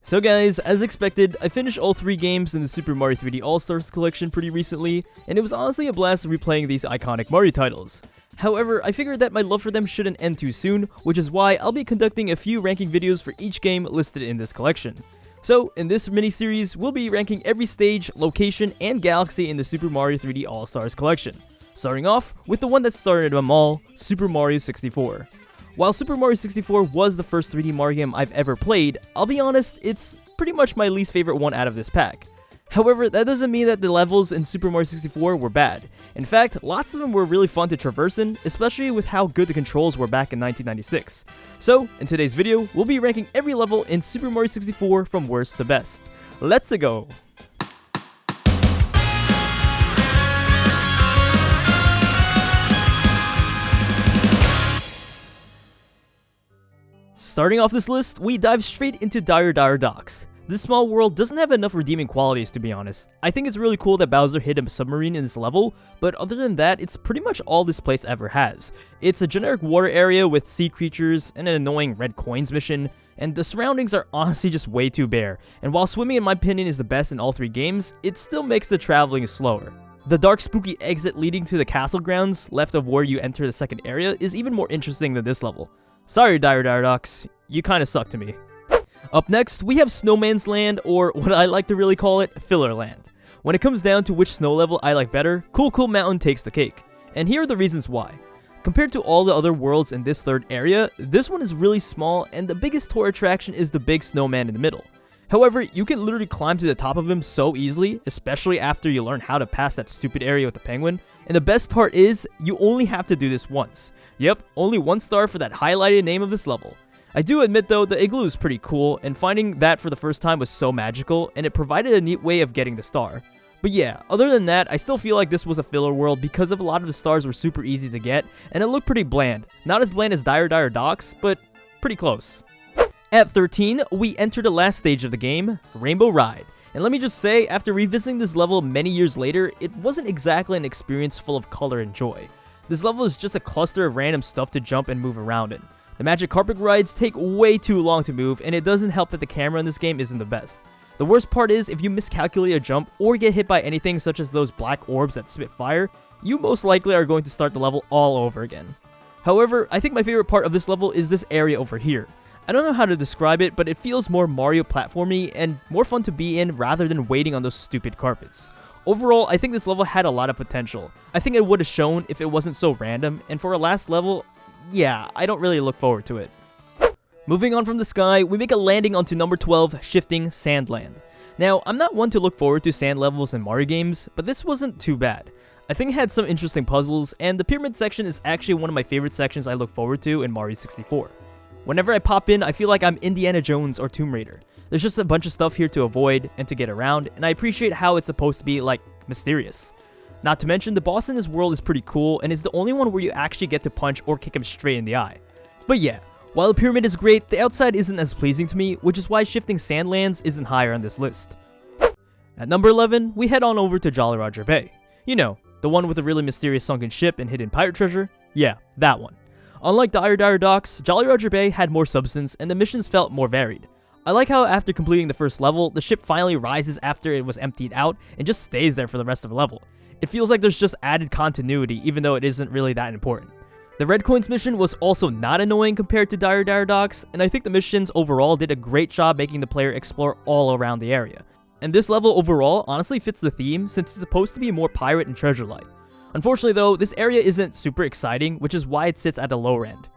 So guys, as expected, I finished all 3 games in the Super Mario 3D All-Stars collection pretty recently, and it was honestly a blast replaying these iconic Mario titles. However, I figured that my love for them shouldn't end too soon, which is why I'll be conducting a few ranking videos for each game listed in this collection. So, in this mini-series, we'll be ranking every stage, location, and galaxy in the Super Mario 3D All-Stars collection. Starting off with the one that started them all, Super Mario 64. While Super Mario 64 was the first 3D Mario game I've ever played, I'll be honest, it's pretty much my least favorite one out of this pack. However, that doesn't mean that the levels in Super Mario 64 were bad. In fact, lots of them were really fun to traverse in, especially with how good the controls were back in 1996. So, in today's video, we'll be ranking every level in Super Mario 64 from worst to best. Let's go! Starting off this list, we dive straight into Dire Docks. This small world doesn't have enough redeeming qualities, to be honest. I think it's really cool that Bowser hid a submarine in this level, but other than that, it's pretty much all this place ever has. It's a generic water area with sea creatures and an annoying red coins mission, and the surroundings are honestly just way too bare, and while swimming in my opinion is the best in all 3 games, it still makes the traveling slower. The dark spooky exit leading to the castle grounds, left of where you enter the second area, is even more interesting than this level. Sorry, Dire Docks, you kinda suck to me. Up next, we have Snowman's Land, or what I like to really call it, Filler Land. When it comes down to which snow level I like better, Cool Mountain takes the cake. And here are the reasons why. Compared to all the other worlds in this third area, this one is really small, and the biggest tour attraction is the big snowman in the middle. However, you can literally climb to the top of him so easily, especially after you learn how to pass that stupid area with the penguin. And the best part is, you only have to do this once. Yep, only 1 star for that highlighted name of this level. I do admit though, the igloo is pretty cool, and finding that for the first time was so magical, and it provided a neat way of getting the star. But yeah, other than that, I still feel like this was a filler world because of a lot of the stars were super easy to get, and it looked pretty bland. Not as bland as Dire Docks, but pretty close. At 13, we enter the last stage of the game, Rainbow Ride. And let me just say, after revisiting this level many years later, it wasn't exactly an experience full of color and joy. This level is just a cluster of random stuff to jump and move around in. The magic carpet rides take way too long to move, and it doesn't help that the camera in this game isn't the best. The worst part is, if you miscalculate a jump or get hit by anything such as those black orbs that spit fire, you most likely are going to start the level all over again. However, I think my favorite part of this level is this area over here. I don't know how to describe it, but it feels more Mario platformy and more fun to be in rather than waiting on those stupid carpets. Overall, I think this level had a lot of potential. I think it would have shown if it wasn't so random, and for a last level, yeah, I don't really look forward to it. Moving on from the sky, we make a landing onto number 12, Shifting Sandland. Now, I'm not one to look forward to sand levels in Mario games, but this wasn't too bad. I think it had some interesting puzzles, and the pyramid section is actually one of my favorite sections I look forward to in Mario 64. Whenever I pop in, I feel like I'm Indiana Jones or Tomb Raider. There's just a bunch of stuff here to avoid and to get around, and I appreciate how it's supposed to be, like, mysterious. Not to mention, the boss in this world is pretty cool, and is the only one where you actually get to punch or kick him straight in the eye. But yeah, while the pyramid is great, the outside isn't as pleasing to me, which is why Shifting Sandlands isn't higher on this list. At number 11, we head on over to Jolly Roger Bay. You know, the one with a really mysterious sunken ship and hidden pirate treasure? Yeah, that one. Unlike Dire Docks, Jolly Roger Bay had more substance and the missions felt more varied. I like how after completing the first level, the ship finally rises after it was emptied out and just stays there for the rest of the level. It feels like there's just added continuity even though it isn't really that important. The Red Coins mission was also not annoying compared to Dire Docks, and I think the missions overall did a great job making the player explore all around the area. And this level overall honestly fits the theme since it's supposed to be more pirate and treasure-like. Unfortunately though, this area isn't super exciting, which is why it sits at the lower end.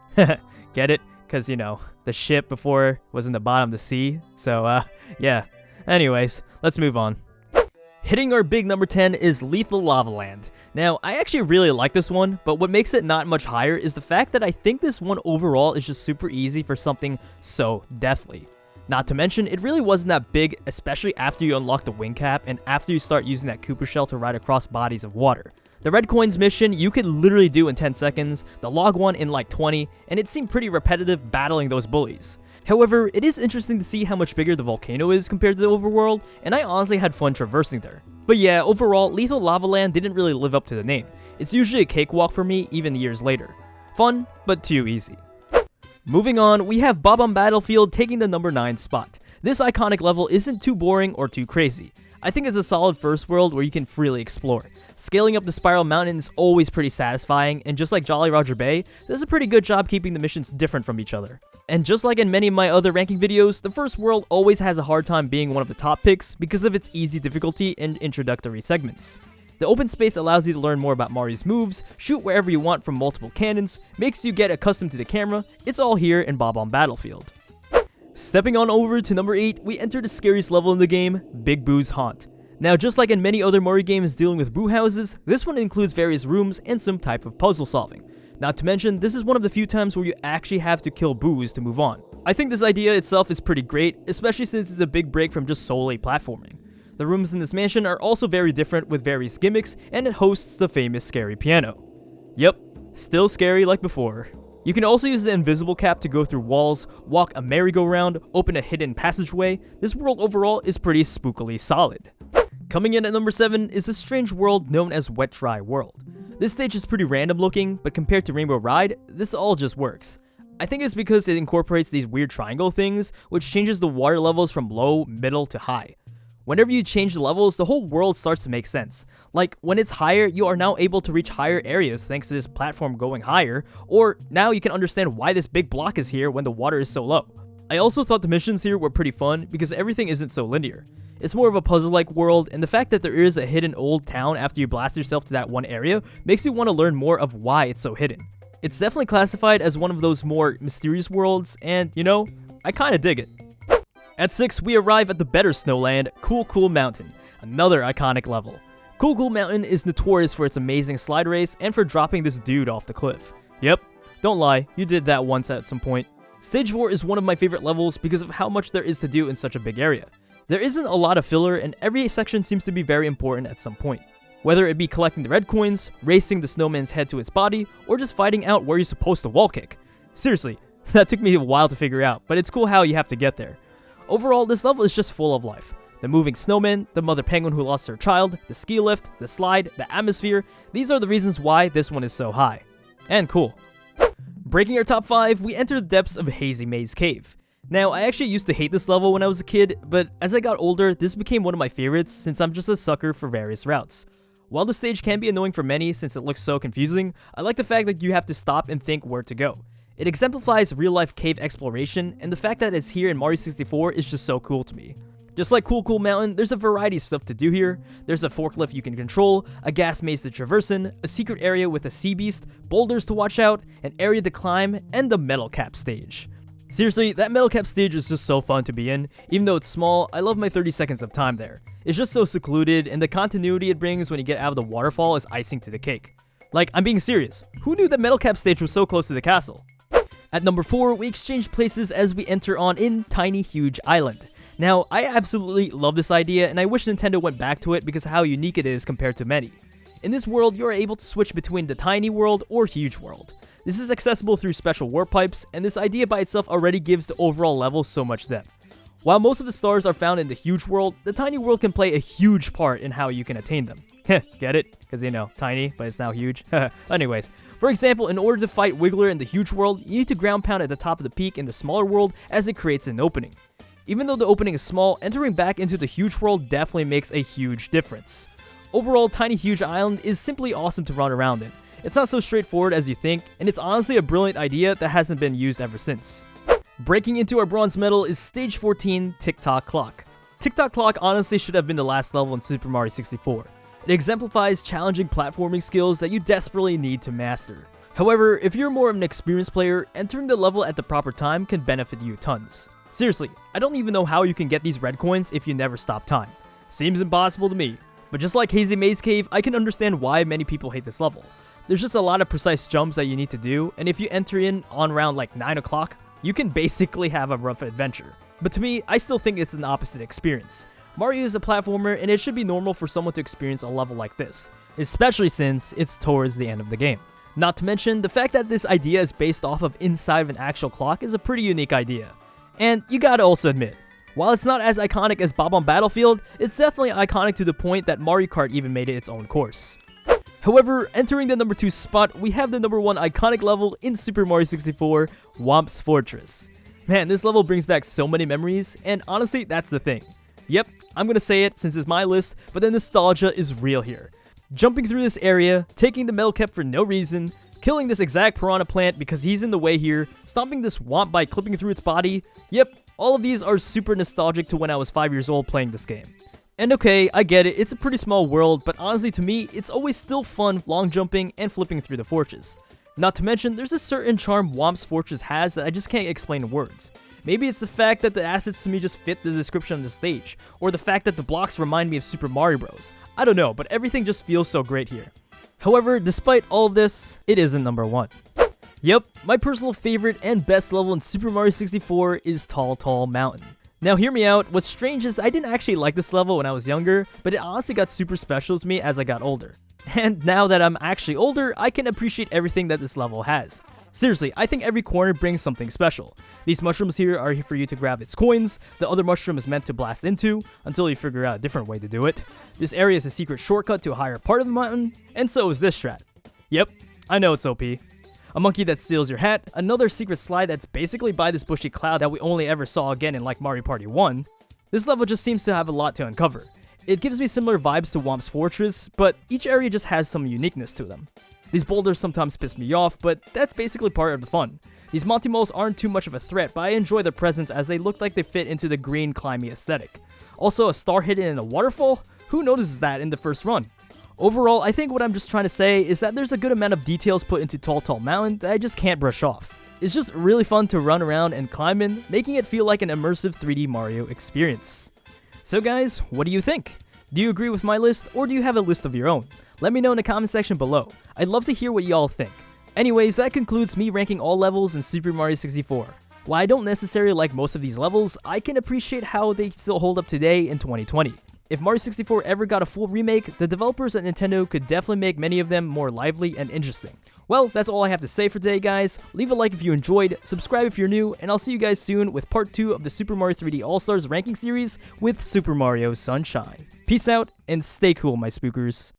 Get it? Because, you know, the ship before was in the bottom of the sea, so, yeah. Anyways, let's move on. Hitting our big number 10 is Lethal Lava Land. Now, I actually really like this one, but what makes it not much higher is the fact that I think this one overall is just super easy for something so deathly. Not to mention, it really wasn't that big, especially after you unlock the wing cap and after you start using that Cooper shell to ride across bodies of water. The Red Coins mission you could literally do in 10 seconds, the log one in like 20, and it seemed pretty repetitive battling those bullies. However, it is interesting to see how much bigger the volcano is compared to the overworld, and I honestly had fun traversing there. But yeah, overall, Lethal Lava Land didn't really live up to the name. It's usually a cakewalk for me even years later. Fun, but too easy. Moving on, we have Bob-omb Battlefield taking the number 9 spot. This iconic level isn't too boring or too crazy. I think it's a solid first world where you can freely explore. Scaling up the Spiral Mountain is always pretty satisfying, and just like Jolly Roger Bay, does a pretty good job keeping the missions different from each other. And just like in many of my other ranking videos, the first world always has a hard time being one of the top picks because of its easy difficulty and introductory segments. The open space allows you to learn more about Mario's moves, shoot wherever you want from multiple cannons, makes you get accustomed to the camera. It's all here in Bob-omb Battlefield. Stepping on over to number 8, we enter the scariest level in the game, Big Boo's Haunt. Now, just like in many other Mario games dealing with boo houses, this one includes various rooms and some type of puzzle solving. Not to mention, this is one of the few times where you actually have to kill boos to move on. I think this idea itself is pretty great, especially since it's a big break from just solely platforming. The rooms in this mansion are also very different with various gimmicks, and it hosts the famous scary piano. Yep, still scary like before. You can also use the invisible cap to go through walls, walk a merry-go-round, open a hidden passageway. This world overall is pretty spookily solid. Coming in at number 7 is a strange world known as Wet Dry World. This stage is pretty random looking, but compared to Rainbow Ride, this all just works. I think it's because it incorporates these weird triangle things, which changes the water levels from low, middle, to high. Whenever you change the levels, the whole world starts to make sense. Like, when it's higher, you are now able to reach higher areas thanks to this platform going higher, or now you can understand why this big block is here when the water is so low. I also thought the missions here were pretty fun because everything isn't so linear. It's more of a puzzle-like world, and the fact that there is a hidden old town after you blast yourself to that one area makes you want to learn more of why it's so hidden. It's definitely classified as one of those more mysterious worlds, and, you know, I kinda dig it. At 6, we arrive at the better Snowland, Cool Cool Mountain, another iconic level. Cool Cool Mountain is notorious for its amazing slide race and for dropping this dude off the cliff. Yep, don't lie, you did that once at some point. Stage 4 is one of my favorite levels because of how much there is to do in such a big area. There isn't a lot of filler, and every section seems to be very important at some point. Whether it be collecting the red coins, racing the snowman's head to its body, or just fighting out where you're supposed to wall kick. Seriously, that took me a while to figure out, but it's cool how you have to get there. Overall, this level is just full of life. The moving snowman, the mother penguin who lost her child, the ski lift, the slide, the atmosphere, these are the reasons why this one is so high. And cool. Breaking our top 5, we enter the depths of Hazy Maze Cave. Now, I actually used to hate this level when I was a kid, but as I got older, this became one of my favorites since I'm just a sucker for various routes. While the stage can be annoying for many since it looks so confusing, I like the fact that you have to stop and think where to go. It exemplifies real-life cave exploration, and the fact that it's here in Mario 64 is just so cool to me. Just like Cool Cool Mountain, there's a variety of stuff to do here. There's a forklift you can control, a gas maze to traverse in, a secret area with a sea beast, boulders to watch out, an area to climb, and the metal cap stage. Seriously, that metal cap stage is just so fun to be in. Even though it's small, I love my 30 seconds of time there. It's just so secluded, and the continuity it brings when you get out of the waterfall is icing to the cake. Like, I'm being serious. Who knew that metal cap stage was so close to the castle? At number 4, we exchange places as we enter on in Tiny Huge Island. Now, I absolutely love this idea, and I wish Nintendo went back to it because of how unique it is compared to many. In this world, you are able to switch between the tiny world or huge world. This is accessible through special warp pipes, and this idea by itself already gives the overall level so much depth. While most of the stars are found in the huge world, the tiny world can play a huge part in how you can attain them. Get it? Because, you know, tiny, but it's now huge. Anyways, for example, in order to fight Wiggler in the huge world, you need to ground pound at the top of the peak in the smaller world as it creates an opening. Even though the opening is small, entering back into the huge world definitely makes a huge difference. Overall, Tiny Huge Island is simply awesome to run around in. It's not so straightforward as you think, and it's honestly a brilliant idea that hasn't been used ever since. Breaking into our bronze medal is Stage 14, TickTock Clock. TickTock Clock honestly should have been the last level in Super Mario 64. It exemplifies challenging platforming skills that you desperately need to master. However, if you're more of an experienced player, entering the level at the proper time can benefit you tons. Seriously, I don't even know how you can get these red coins if you never stop time. Seems impossible to me. But just like Hazy Maze Cave, I can understand why many people hate this level. There's just a lot of precise jumps that you need to do, and if you enter in on around like 9 o'clock, you can basically have a rough adventure. But to me, I still think it's an opposite experience. Mario is a platformer, and it should be normal for someone to experience a level like this, especially since it's towards the end of the game. Not to mention, the fact that this idea is based off of inside of an actual clock is a pretty unique idea. And you gotta also admit, while it's not as iconic as Bob-omb Battlefield, it's definitely iconic to the point that Mario Kart even made it its own course. However, entering the number 2 spot, we have the number 1 iconic level in Super Mario 64, Whomp's Fortress. Man, this level brings back so many memories, and honestly, that's the thing. Yep, I'm gonna say it since it's my list, but the nostalgia is real here. Jumping through this area, taking the metal cap for no reason, killing this exact piranha plant because he's in the way here, stomping this Whomp by clipping through its body. Yep, all of these are super nostalgic to when I was 5 years old playing this game. And okay, I get it, it's a pretty small world, but honestly to me, it's always still fun long jumping and flipping through the fortress. Not to mention, there's a certain charm Whomp's fortress has that I just can't explain in words. Maybe it's the fact that the assets to me just fit the description of the stage, or the fact that the blocks remind me of Super Mario Bros. I don't know, but everything just feels so great here. However, despite all of this, it isn't number 1. Yep, my personal favorite and best level in Super Mario 64 is Tall Mountain. Now hear me out, what's strange is I didn't actually like this level when I was younger, but it honestly got super special to me as I got older. And now that I'm actually older, I can appreciate everything that this level has. Seriously, I think every corner brings something special. These mushrooms here are for you to grab its coins, the other mushroom is meant to blast into, until you figure out a different way to do it. This area is a secret shortcut to a higher part of the mountain, and so is this strat. Yep, I know it's OP. A monkey that steals your hat, another secret slide that's basically by this bushy cloud that we only ever saw again in like Mario Party 1. This level just seems to have a lot to uncover. It gives me similar vibes to Whomp's fortress, but each area just has some uniqueness to them. These boulders sometimes piss me off, but that's basically part of the fun. These Monty Moles aren't too much of a threat, but I enjoy their presence as they look like they fit into the green climby aesthetic. Also, a star hidden in a waterfall? Who notices that in the first run? Overall, I think what I'm just trying to say is that there's a good amount of details put into Tall Mountain that I just can't brush off. It's just really fun to run around and climb in, making it feel like an immersive 3D Mario experience. So guys, what do you think? Do you agree with my list, or do you have a list of your own? Let me know in the comment section below. I'd love to hear what y'all think. Anyways, that concludes me ranking all levels in Super Mario 64. While I don't necessarily like most of these levels, I can appreciate how they still hold up today in 2020. If Mario 64 ever got a full remake, the developers at Nintendo could definitely make many of them more lively and interesting. Well, that's all I have to say for today, guys. Leave a like if you enjoyed, subscribe if you're new, and I'll see you guys soon with part 2 of the Super Mario 3D All-Stars ranking series with Super Mario Sunshine. Peace out, and stay cool, my spookers.